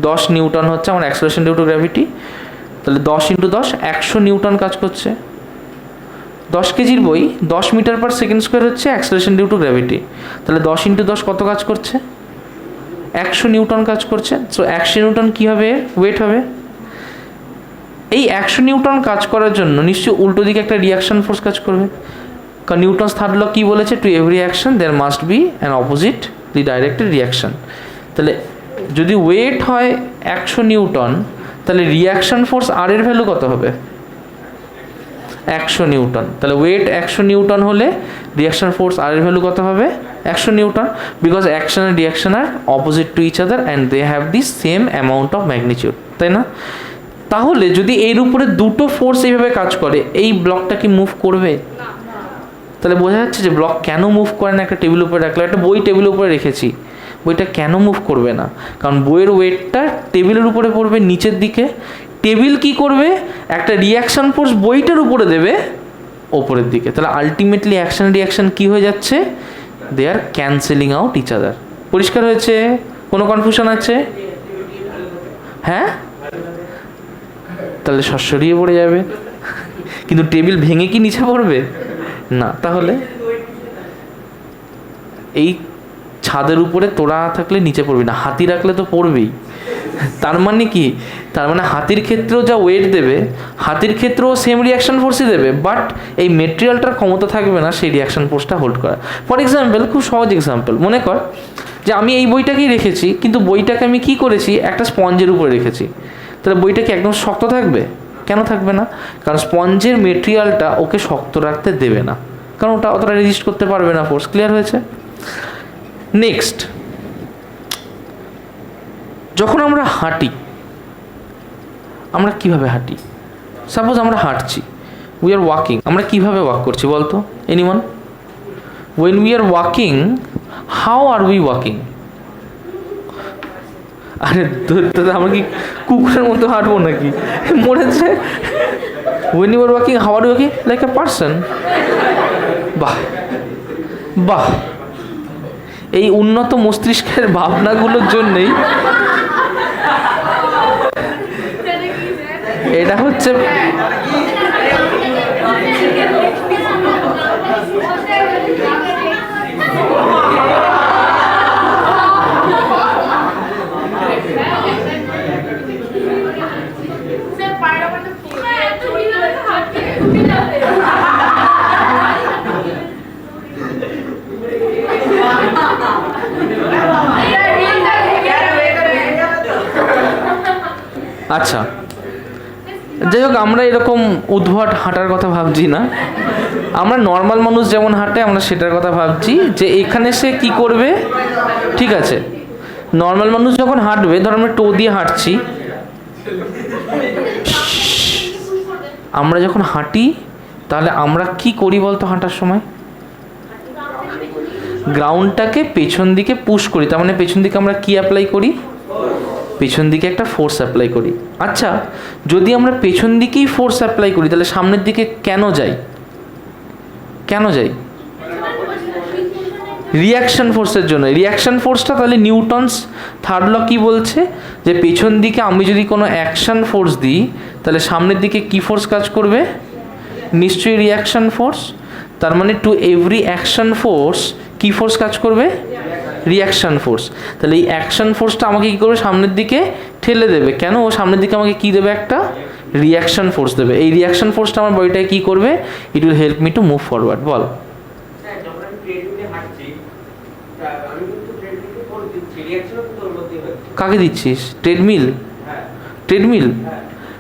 10 নিউটন হচ্ছে আমার অ্যাক্সেলারেশন ডিউ টু গ্র্যাভিটি, তাহলে 10 × 10 100 নিউটন কাজ করছে। 10 কেজির বই 10 মিটার পার সেকেন্ড স্কোয়ার হচ্ছে অ্যাক্সেলারেশন ডিউ টু গ্র্যাভিটি, তাহলে 10 × 10 কত কাজ করছে? 100 নিউটন কাজ করছে। সো 100 নিউটন কী হবে? ওয়েট হবে। এই 100 নিউটন কাজ করার জন্য নিশ্চয়ই উল্টো দিকে একটা রিয়াকশন ফোর্স কাজ করবে, কারণ নিউটনস থার্ড ল কী বলেছে? To every action there must be an oppositely directed reaction. তাহলে যদি ওয়েট হয় 100 নিউটন, তাহলে রিয়াকশন ফোর্স আর এর ভ্যালু কত হবে? 100 নিউটন। তাহলে ওয়েট 100 নিউটন হলে রিয়াকশন ফোর্স আর এর ভ্যালু কত হবে? 100 newton, because action and reaction are opposite to each other and they have the same amount of magnitude, তাই না? তাহলে যদি এর উপরে দুটো ফোর্স এইভাবে কাজ করে, এই ব্লকটা কি মুভ করবে? তাহলে বোঝা যাচ্ছে যে ব্লক কেন মুভ করে না। একটা টেবিল উপরে রাখলে, একটা বই টেবিলের উপরে রেখেছি, বইটা কেন মুভ করবে না? কারণ বইয়ের ওয়েটটা টেবিলের উপরে পড়বে নিচের দিকে। টেবিল কি করবে? একটা রিয়াকশন ফোর্স বইটার উপরে দেবে ওপরের দিকে। তাহলে আলটিমেটলি অ্যাকশন রিয়াকশন কি হয়ে যাচ্ছে? দে আর ক্যান্সেলিং আউট ইচ আদার। পরিষ্কার হয়েছে? কোনো কনফিউশন আছে? হ্যাঁ, তাহলে সরিয়ে পড়ে যাবে, কিন্তু টেবিল ভেঙে কি নিচে পড়বে না। তাহলে এই ছাদের উপরে তোরা থাকলে নিচে পড়বি না, হাতি রাখলে তো পড়বেই। তার মানে কি? তার মানে হাতির ক্ষেত্রেও যা ওয়েট দেবে, হাতির ক্ষেত্রেও সেম রিয়াকশন ফোর্সই দেবে, বাট এই মেটেরিয়ালটার ক্ষমতা থাকবে না সেই রিয়াকশন ফোর্সটা হোল্ড করা। ফর এক্সাম্পল, খুব সহজ এক্সাম্পল, মনে কর যে আমি এই বইটাকেই রেখেছি, কিন্তু বইটাকে আমি কি করেছি? একটা স্পঞ্জের উপরে রেখেছি। তাহলে বইটা কি একদম শক্ত থাকবে? কেন থাকবে না? কারণ স্পঞ্জের মেটেরিয়ালটা ওকে শক্ত রাখতে দেবে না, কারণ ওটা অতটা রেজিস্ট করতে পারবে না ফোর্স। ক্লিয়ার হয়েছে? নেক্সট, যখন আমরা হাঁটি, আমরা কিভাবে হাঁটি? সাপোজ আমরা হাঁটছি, উই আর ওয়াকিং। আমরা কিভাবে ওয়াক করছি বলতো? Anyone? When we are walking, how are we walking? আরে আমরা কি কুকুরের মতো হাঁটবো নাকি? মরেছে। When you are walking, how are you walking? Like a person. বাহ বাহ, এই উন্নত মস্তিষ্কের ভাবনাগুলোর জন্যই এটা হচ্ছে আচ্ছা, যাই হোক, আমরা এরকম উদ্ভট হাঁটার কথা ভাবছি না। আমরা নর্মাল মানুষ যেমন হাঁটে আমরা সেটার কথা ভাবছি, যে এখানে সে কি করবে। ঠিক আছে, নর্মাল মানুষ যখন হাঁটবে, ধর আমরা টো দিয়ে হাঁটছি, আমরা যখন হাঁটি তাহলে আমরা কি করি বলতো হাঁটার সময়? গ্রাউন্ডটাকে পেছন দিকে পুশ করি, তার মানে পেছন দিকে আমরা কি অ্যাপ্লাই করি? পেছন দিকে একটা ফোর্স অ্যাপ্লাই করি। আচ্ছা, যদি আমরা পেছন দিকেই ফোর্স অ্যাপ্লাই করি তাহলে সামনের দিকে কেন যাই? কেন যাই? রিয়াকশন ফোর্সের জন্য। রিয়াকশন ফোর্সটা তাহলে নিউটনস থার্ড ল কি বলছে, যে পেছন দিকে আমি যদি কোনো অ্যাকশন ফোর্স দিই তাহলে সামনের দিকে কি ফোর্স কাজ করবে? নিশ্চয়ই রিয়াকশন ফোর্স। তার মানে টু এভরি অ্যাকশন ফোর্স কি ফোর্স কাজ করবে? Reaction force. তাহলে এই অ্যাকশন ফোর্সটা আমাকে কী করবে? সামনের দিকে ঠেলে দেবে। কেন? ও সামনের দিকে আমাকে কী দেবে? একটা রিয়াকশন ফোর্স দেবে। এই রিয়াকশন ফোর্সটা আমার বডিটাকে কী করবে? It will help me to move forward. বল। কাকে দিচ্ছিস? ট্রেডমিল? ট্রেডমিল?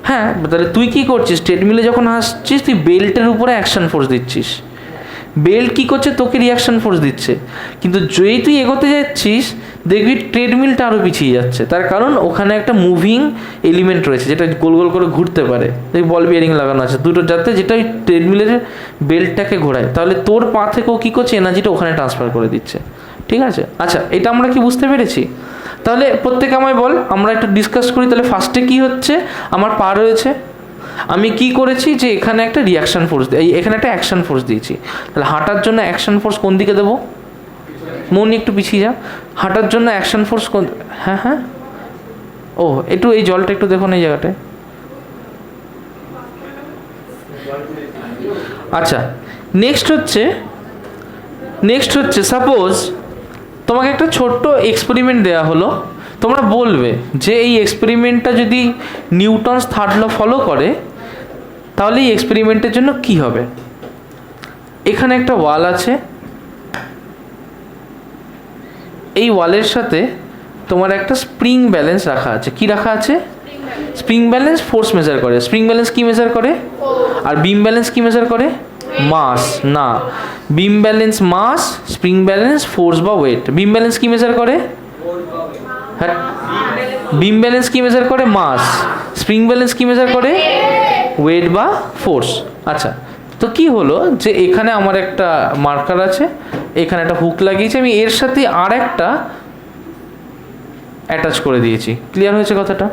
হ্যাঁ, তাহলে তুই কি করছিস? ট্রেডমিলে যখন হাসছিস তুই বেল্টের উপরে অ্যাকশন ফোর্স দিচ্ছিস। বেল্ট কী করছে? তোকে রিয়াকশন ফোর্স দিচ্ছে। কিন্তু যেই তুই এগোতে যাচ্ছিস দেখবি ট্রেডমিলটা আরও পিছিয়ে যাচ্ছে। তার কারণ ওখানে একটা মুভিং এলিমেন্ট রয়েছে যেটা গোল গোল করে ঘুরতে পারে। এই বল বিয়ারিং লাগানো আছে দুটো, যাতে যেটা ওই ট্রেডমিলের বেল্টটাকে ঘোরায়। তাহলে তোর পা থেকেও কী করছে? এনার্জিটা ওখানে ট্রান্সফার করে দিচ্ছে। ঠিক আছে? আচ্ছা, এটা আমরা কি বুঝতে পেরেছি? তাহলে প্রত্যেকে আমায় বল, আমরা একটু ডিসকাস করি। তাহলে ফার্স্টে কি হচ্ছে? আমার পা রয়েছে, আমি কি করেছি? যে এখানে একটা রিয়াকশন ফোর্স, এখানে একটা অ্যাকশন ফোর্স দিয়েছি। তাহলে হাঁটার জন্য অ্যাকশন ফোর্স কোন দিকে দেবো? মন একটু পিছিয়ে যা। হাঁটার জন্য অ্যাকশন ফোর্স কোন? হ্যাঁ হ্যাঁ, ও একটু এই জলটা একটু দেখুন এই জায়গাটায়। আচ্ছা, নেক্সট হচ্ছে সাপোজ তোমাকে একটা ছোট্ট এক্সপেরিমেন্ট দেওয়া হলো। তোমরা বলবে যে এই এক্সপেরিমেন্টটা যদি নিউটনস থার্ড ল ফলো করে তাহলে এই এক্সপেরিমেন্টের জন্য কি হবে? এখানে একটা ওয়াল আছে, এই ওয়ালের সাথে তোমার একটা স্প্রিং ব্যালেন্স রাখা আছে। কি রাখা আছে? স্প্রিং ব্যালেন্স ফোর্স মেজার করে। স্প্রিং ব্যালেন্স কি মেজার করে? আর বিম ব্যালেন্স কি মেজার করে? মাস না, বিম ব্যালেন্স মাস, স্প্রিং ব্যালেন্স ফোর্স বা ওয়েট। বিম ব্যালেন্স কি মেজার করে? হ্যাঁ, বিম ব্যালেন্স কি মেজার করে? মাস। স্প্রিং ব্যালেন্স কি মেজার করে? ওয়েট বা ফোর্স। আচ্ছা, তো কি হলো যে এখানে আমার একটা মার্কার আছে, এখানে একটা হুক লাগিয়েছি, আমি এর সাথে আর একটা অ্যাটাচ করে দিয়েছি। ক্লিয়ার হয়েছে কথাটা?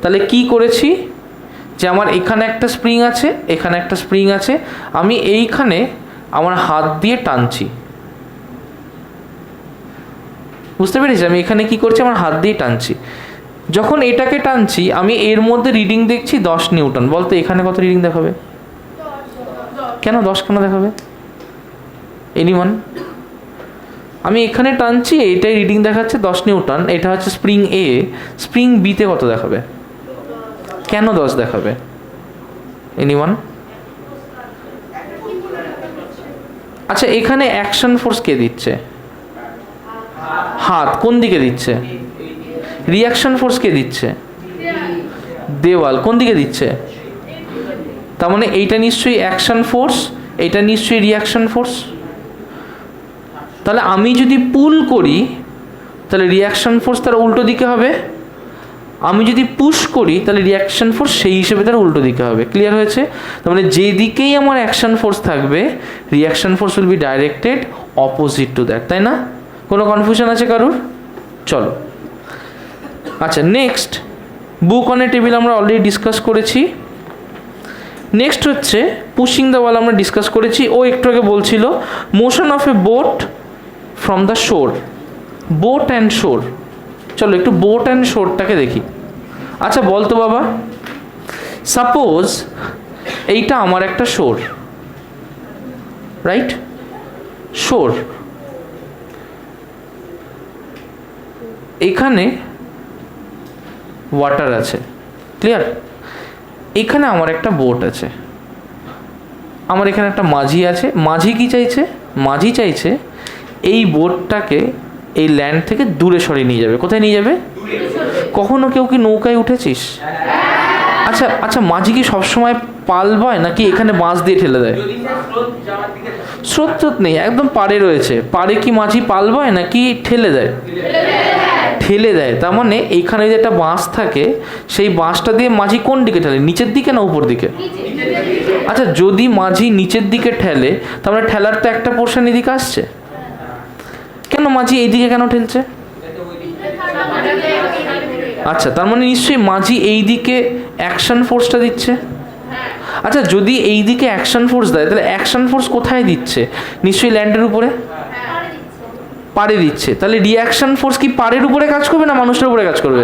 তাহলে কি করেছি? যে আমার এখানে একটা স্প্রিং আছে, এখানে একটা স্প্রিং আছে, আমি এইখানে আমার হাত দিয়ে টানছি। বুঝতে পেরেছি? আমি এখানে কি করছি? আমার হাত দিয়ে টানছি। যখন এটাকে টানছি আমি এর মধ্যে রিডিং দেখছি 10 নিউটন। বলতো এখানে কত রিডিং দেখাবে? কেন 10 কেন দেখাবে? এনিওয়ান? আমি এখানে টানছি, এটাই রিডিং দেখাচ্ছে 10 নিউটন। এটা হচ্ছে স্প্রিং এ। স্প্রিং বিতে কত দেখাবে? কেন 10 দেখাবে? এনিওয়ান? আচ্ছা, এখানে অ্যাকশন ফোর্স কে দিচ্ছে? হাত। কোন দিকে দিচ্ছে? রিয়াকশন ফোর্স কে দিচ্ছে? দেওয়াল। কোন দিকে দিচ্ছে? তার মানে এইটা নিশ্চয়ই অ্যাকশন ফোর্স, এটা নিশ্চয়ই রিয়াকশন ফোর্স। তাহলে আমি যদি পুল করি তাহলে রিয়াকশন ফোর্স তার উল্টো দিকে হবে, আমি যদি পুশ করি তাহলে রিয়াকশন ফোর্স সেই হিসেবে তার উল্টো দিকে হবে। ক্লিয়ার হয়েছে? তার মানে যেদিকেই আমার অ্যাকশন ফোর্স থাকবে reaction force will be directed opposite to that. তাই না? কোনো কনফিউশন আছে কারুর? চলো। আচ্ছা, next book on a table আমরা অলরেডি ডিসকাস করেছি। নেক্সট হচ্ছে পুশিং দ্য ওয়াল, আমরা ডিসকাস করেছি। ও একটু আগে বলছিল motion of a boat from the শোর, বোট অ্যান্ড শোর। চলো একটু বোট অ্যান্ড শোরটাকে দেখি। আচ্ছা বলতো বাবা, সাপোজ এইটা আমার একটা শোর, রাইট? শোর, এখানে ওয়াটার আছে, ক্লিয়ার? এখানে আমার একটা বোট আছে, আমার এখানে একটা মাঝি আছে। মাঝি কি চাইছে? মাঝি চাইছে এই বোটটাকে এই ল্যান্ড থেকে দূরে সরিয়ে নিয়ে যাবে। কোথায় নিয়ে যাবে? কখনো কেউ কি নৌকায় উঠেছিস? আচ্ছা আচ্ছা, মাঝি কি সবসময় পাল বয় নাকি এখানে বাঁশ দিয়ে ঠেলে দেয়? স্রোত নেই, একদম পাড়ে রয়েছে, পাড়ে কি মাঝি পাল বয় নাকি ঠেলে দেয়? ঠেলে দেয়। তার মানে এইখানে যে একটা বাঁশ থাকে, সেই বাঁশটা দিয়ে মাঝি কোন দিকে ঠেলে, নিচের দিকে না উপর দিকে? আচ্ছা, যদি মাঝি নিচের দিকে ঠেলে তার মানে ঠেলার তো একটা পোর্শন এদিকে আসছে, কেন মাঝি এইদিকে কেন ঠেলছে? আচ্ছা, তার মানে নিশ্চয়ই মাঝি এই দিকে অ্যাকশন ফোর্সটা দিচ্ছে। আচ্ছা, যদি এই দিকে অ্যাকশন ফোর্স দেয় তাহলে অ্যাকশন ফোর্স কোথায় দিচ্ছে? নিশ্চয়ই ল্যান্ডের উপরে, পাড়ে দিচ্ছে। তাহলে রিয়াকশন ফোর্স কি পাড়ের উপরে কাজ করবে না মানুষটার উপরে কাজ করবে?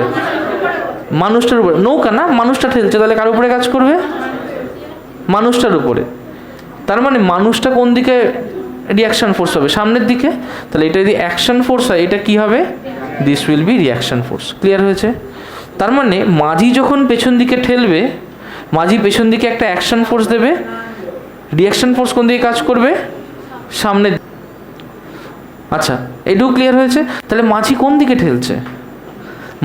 মানুষটার উপরে। নৌকা না, মানুষটা ঠেলছে, তাহলে কার উপরে কাজ করবে? মানুষটার উপরে। তার মানে মানুষটা কোন দিকে রিয়াকশন ফোর্স হবে? সামনের দিকে। তাহলে এটা যদি অ্যাকশন ফোর্স হয়, এটা কি হবে? This will be reaction force. Clear হয়েছে? তার মানে মাঝি যখন পেছন দিকে ঠেলবে, মাঝি পেছন দিকে একটা অ্যাকশন ফোর্স দেবে, রিয়াকশন ফোর্স কোন দিকে কাজ করবে? সামনে। আচ্ছা, এটাও ক্লিয়ার হয়েছে? তাহলে মাঝি কোন দিকে ঠেলছে?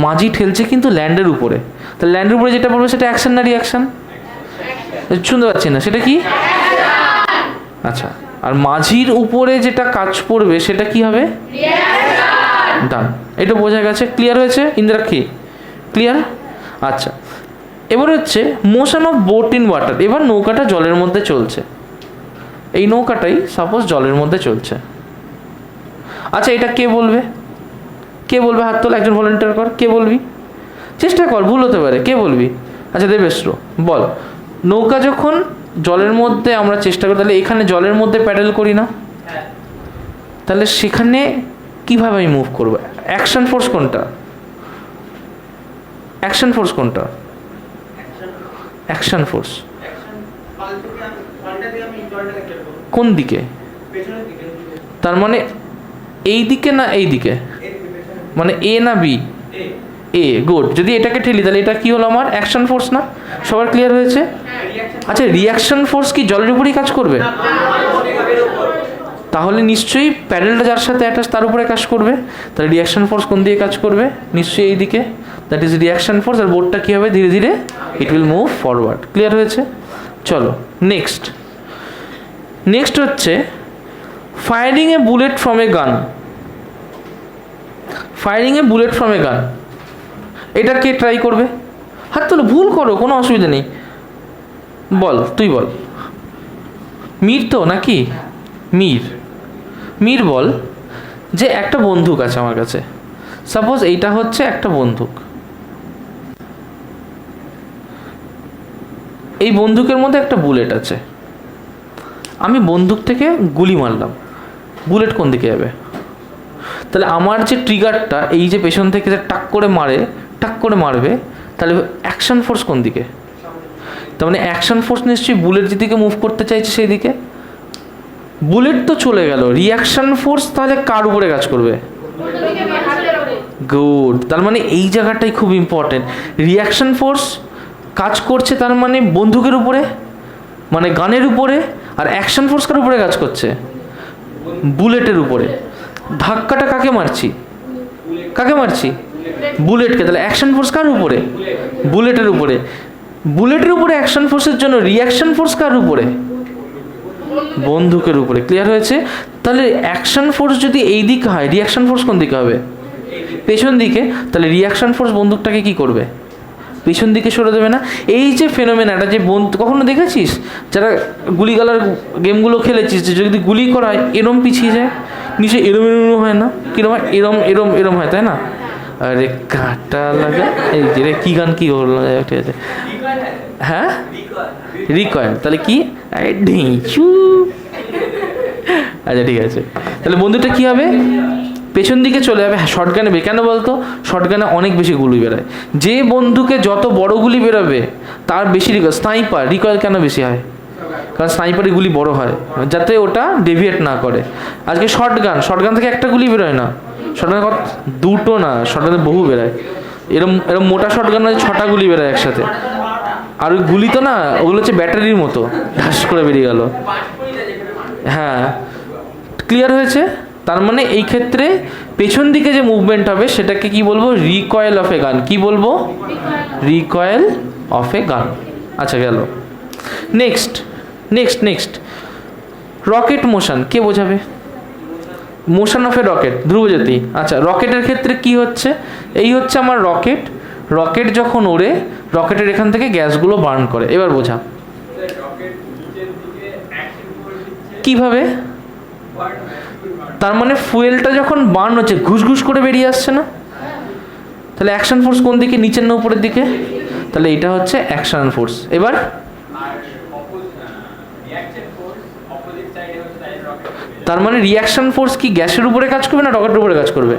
মাঝি ঠেলছে কিন্তু ল্যান্ডের উপরে। তাহলে ল্যান্ডের উপরে যেটা পড়বে সেটা অ্যাকশন না রিয়াকশন? শুনতে পাচ্ছি না, সেটা কি? আচ্ছা, আর মাঝির উপরে যেটা কাজ পড়বে সেটা কি হবে? ডান। এটা বোঝা গেছে? ক্লিয়ার হয়েছে ইন্দ্রাক্ষী? ক্লিয়ার? আচ্ছা, এবার হচ্ছে motion of boat in water. এবার নৌকাটা জলের মধ্যে চলছে, এই নৌকাটাই সাপোজ জলের মধ্যে চলছে। আচ্ছা, এটা কে বলবে? কে বলবে? হাত তোল, একজন ভলেন্টিয়ার কর। কে বলবি? চেষ্টা কর, ভুল হতে পারে। কে বলবি? আচ্ছা দেবেশ্র বল। নৌকা যখন জলের মধ্যে আমরা চেষ্টা করি, তাহলে এখানে জলের মধ্যে প্যাডেল করি না? তাহলে সেখানে কিভাবে আমি মুভ করবো? অ্যাকশন ফোর্স কোনটা? অ্যাকশন ফোর্স কোনটা? অ্যাকশন ফোর্স কোন দিকে? তার মানে এই দিকে না এই দিকে? মানে এ না বি? এ। গুড। যদি এটাকে ঠেলি তাহলে এটা কি হলো? আমার অ্যাকশন ফোর্স না? সবার ক্লিয়ার হয়েছে? আচ্ছা, রিয়াকশন ফোর্স কি জলের উপরেই কাজ করবে? তাহলে নিশ্চয়ই প্যাডেলটা যার সাথে অ্যাটাচ তার উপরে কাজ করবে। তাহলে রিয়াকশন ফোর্স কোন দিকে কাজ করবে? নিশ্চয়ই এই দিকে। That is reaction force. আর বোটটা কী হবে? ধীরে ধীরে it will move forward. Clear হয়েছে? চলো নেক্সট। নেক্সট হচ্ছে firing a bullet from a gun. Firing a bullet from a gun, এটা কে ট্রাই করবে? হাত তোলো, ভুল করো, কোনো অসুবিধা নেই। বল, তুই বল। মীর তো নাকি? মীর বল যে একটা বন্দুক আছে আমার কাছে। সাপোজ এইটা হচ্ছে একটা বন্দুক, এই বন্দুকের মধ্যে একটা বুলেট আছে। আমি বন্দুক থেকে গুলি মারলাম, বুলেট কোন দিকে যাবে? তাহলে আমার যে ট্রিগারটা, এই যে পেছন থেকে যে টাক করে মারে, টাক করে মারবে, তাহলে অ্যাকশন ফোর্স কোন দিকে? তার মানে অ্যাকশন ফোর্স নিশ্চয়ই বুলেট যেদিকে মুভ করতে চাইছে সেই দিকে। বুলেট তো চলে গেল, রিয়াকশন ফোর্স তাহলে কার উপরে কাজ করবে? গুড। তার মানে এই জায়গাটাই খুব ইম্পর্টেন্ট। রিয়াকশন ফোর্স কাজ করছে তার মানে বন্দুকের উপরে, মানে গানের উপরে। আর অ্যাকশন ফোর্স কার উপরে কাজ করছে? বুলেটের উপরে। ধাক্কাটা কাকে মারছি? কাকে মারছি? বুলেটকে। তাহলে অ্যাকশন ফোর্স কার উপরে? বুলেটের উপরে। বুলেটের উপরে অ্যাকশন ফোর্সের জন্য রিয়াকশন ফোর্স কার উপরে? বন্দুকের উপরে। ক্লিয়ার হয়েছে? তাহলে অ্যাকশন ফোর্স যদি এই দিকে হয়, রিয়াকশন ফোর্স কোন দিকে হবে? পেছন দিকে। তাহলে রিয়াকশন ফোর্স বন্দুকটাকে কি করবে? পেছন দিকে সরে দেবে না? এই যে ফেনোমেনাটা, যে বন্দুক কখনো দেখেছিস যারা গুলিগালার গেমগুলো খেলেছিস, যে যদি গুলি করা হয় এরম পিছিয়ে যায়, নিচে এরম এরম হয় না? কিরম হয়? এরম এরম এরম হয়, তাই না? আরে কাটা লাগা, এই যে রে কি গান কি হলো, ঠিক আছে হ্যাঁ রিকয়েল, তাহলে কি ঢিঁচু। আচ্ছা ঠিক আছে, তাহলে বন্ধুটা কি হবে, পেছন দিকে চলে যাবে। হ্যাঁ শর্ট গানে কেন বলতো, শর্ট গানে অনেক বেশি গুলি বেরোয়, যে বন্ধুকে যত বড় গুলি বেরোবে তার বেশি রিকয়েল। স্নাইপার রিকয়েল কেন বেশি হয়, কারণ স্নাইপারের গুলি বড় হয় যাতে ওটা ডেভিয়েট না করে। আজকে শর্ট গান থেকে একটা গুলি বেরোয় না, শর্ট গান দুটো না, শর্ট গানে বহু বেরোয়। এরম এরম মোটা শর্ট গান 6টা গুলি বেরোয় একসাথে, আর ওই গুলি তো না, ওগুলো হচ্ছে ব্যাটারির মতো, ঢাস করে বেরিয়ে গেল। হ্যাঁ ক্লিয়ার হয়েছে। তার মানে এই ক্ষেত্রে পেছন দিকে যে মুভমেন্ট হবে সেটাকে কি বলবো, রিকয়েল অফ এ গান। কি বলবো, রিকয়েল অফ এ গান। আচ্ছা গেল। Next next next rocket motion, কে বোঝাবে? Motion of a rocket, Dhrubajyoti. আচ্ছা রকেটের ক্ষেত্রে কি হচ্ছে, এই হচ্ছে আমার রকেট, রকেট যখন ওড়ে রকেটের এখান থেকে গ্যাসগুলো বার্ন করে। এবার বোঝা কিভাবে, তার মানে ফুয়েলটা যখন বার্ন হচ্ছে ঘুষঘুষ করে বেরিয়ে আসছে না, তাহলে অ্যাকশন ফোর্স কোন দিকে, নিচের না উপরের দিকে? তাহলে এটা হচ্ছে অ্যাকশন ফোর্স। এবার তার মানে রিয়াকশন ফোর্স কি গ্যাসের উপরে কাজ করবে না রকেটের উপরে কাজ করবে?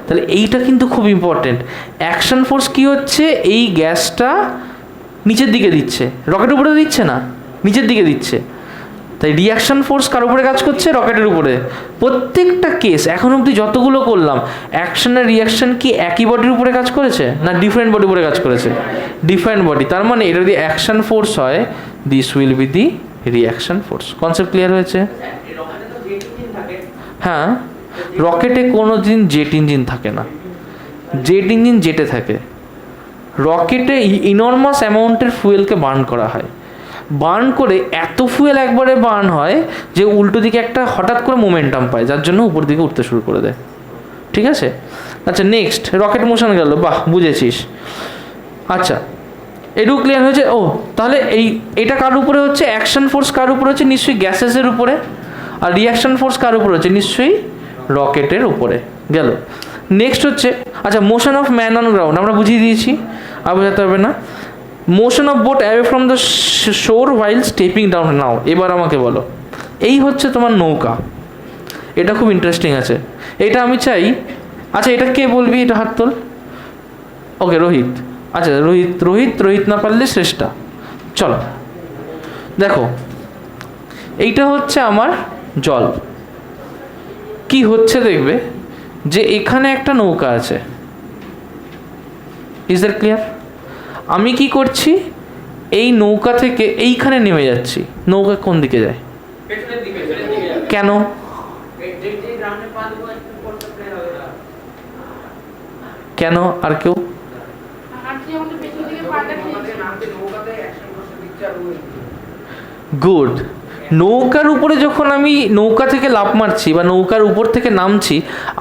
তাহলে এইটা কিন্তু খুব ইম্পর্টেন্ট। অ্যাকশন ফোর্স কি হচ্ছে, এই গ্যাসটা নিচের দিকে দিচ্ছে, রকেটের উপরে দিচ্ছে না, নিচের দিকে দিচ্ছে। তাই রিয়াকশন ফোর্স কার উপরে কাজ করছে, রকেটের উপরে। প্রত্যেকটা কেস এখন অবধি যতগুলো করলাম, অ্যাকশন আর রিয়াকশন কি একই বডির উপরে কাজ করেছে না ডিফারেন্ট বডির উপরে কাজ করেছে? Different body. তার মানে এটা যদি অ্যাকশন ফোর্স হয়, this will be the reaction force. Concept clear হয়েছে? হ্যাঁ রকেটে কোনো দিন জেট ইঞ্জিন থাকে না, জেট ইঞ্জিন জেটে থাকে। রকেটে ইনর্মাস অ্যামাউন্টের ফুয়েলকে বার্ন করা হয়, বার্ন করে এত ফুয়েল একবারে বার্ন হয় যে উল্টো দিকে একটা হঠাৎ করে মোমেন্টাম পায়, যার জন্য উপর দিকে উঠতে শুরু করে দেয়। ঠিক আছে। আচ্ছা নেক্সট রকেট মোশন গেল, বাহ বুঝেছিস। আচ্ছা এটুকু ক্লিয়ার হয়েছে। ও তাহলে এটা কার উপরে হচ্ছে, অ্যাকশন ফোর্স কার উপরে হচ্ছে, নিশ্চয়ই গ্যাসেসের উপরে। আর রিয়াকশন ফোর্স কার উপরে হচ্ছে, নিশ্চয়ই রকেটের উপরে। গেল। নেক্সট হচ্ছে আচ্ছা motion of man on ground, আমরা বুঝিয়ে দিয়েছি, আর বোঝাতে হবে না। Motion of boat away from the shore while stepping down. Now এবার আমাকে বলো, এই হচ্ছে তোমার নৌকা, এটা খুব ইন্টারেস্টিং আছে, এটা আমি চাই। আচ্ছা এটা কে বলবি, এটা হাত তোল। ওকে রোহিত। আচ্ছা রোহিত রোহিত রোহিত না পারলে শ্রেষ্ঠা। চলো দেখো, এইটা হচ্ছে আমার জল। কি হচ্ছে দেখবে যে এখানে একটা নৌকা আছে, ইজ দ্যাট ক্লিয়ার? আমি কি করছি, এই নৌকা থেকে এইখানে নেমে যাচ্ছি, নৌকা কোন দিকে যায়, কেন? কেন? আর কেউ? গুড। নৌকার উপরে যখন আমি নৌকা থেকে লাফ মারছি বা নৌকার উপর থেকে নামছি,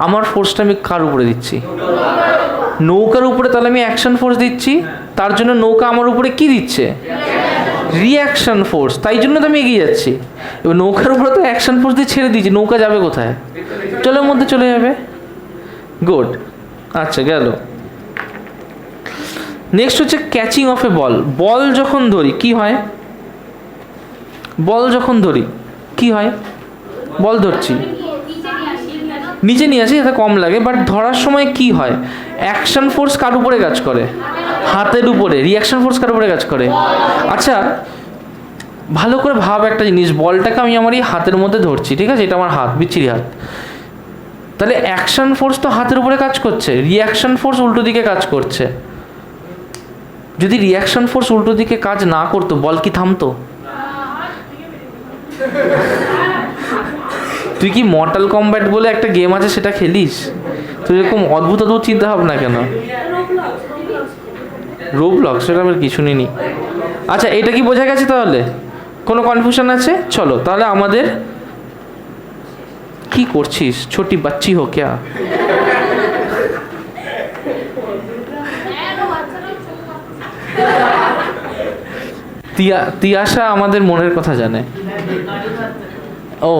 আমার ফোর্সটা আমি কার উপরে দিচ্ছি, নৌকার উপরে। তাহলে আমি অ্যাকশন ফোর্স দিচ্ছি, তার জন্য নৌকা আমার উপরে কি দিচ্ছে, রিয়াকশন ফোর্স। তাই জন্য তো আমি এগিয়ে যাচ্ছি। এবার নৌকার উপরে তো অ্যাকশন ফোর্স দিয়ে ছেড়ে দিচ্ছি, নৌকা যাবে কোথায়, জলের মধ্যে চলে যাবে। গুড। আচ্ছা গেল। নেক্সট হচ্ছে ক্যাচিং অফ এ বল। বল যখন ধরি কি হয়, বল যখন ধরি কি হয়, বল ধরছি নিচে নিয়ে আসি, এটা কম লাগে, বাট ধরার সময় কি হয়, অ্যাকশন ফোর্স কার উপরে কাজ করে, হাতের উপরে। রিয়াকশন ফোর্স কার উপরে কাজ করে। আচ্ছা ভালো করে ভাব একটা জিনিস, বলটাকে আমি আমার এই হাতের মধ্যে ধরছি, ঠিক আছে, এটা আমার হাত, বিচ্ছিরি হাত। তাহলে অ্যাকশন ফোর্স তো হাতের উপরে কাজ করছে, রিয়াকশন ফোর্স উল্টো দিকে কাজ করছে। যদি রিয়াকশন ফোর্স উল্টো দিকে কাজ না করতো, বল কি থামতো? তুই কি মর্টাল কম্ব্যাট বলে একটা গেম আছে সেটা খেলিস? তুই এরকম অদ্ভুত অদ্ভুত চিন্তা ভাবনা কেন? রোবলক্স, সেটা আমি কিছু নিই। আচ্ছা এটা কি বোঝা গেছে তাহলে? কোনো কনফিউশন আছে? চলো তাহলে আমাদের কি করছিস, ছোটি বাচ্চি হো ক্যা? তিয়াশা আমাদের মনের কথা জানে। ও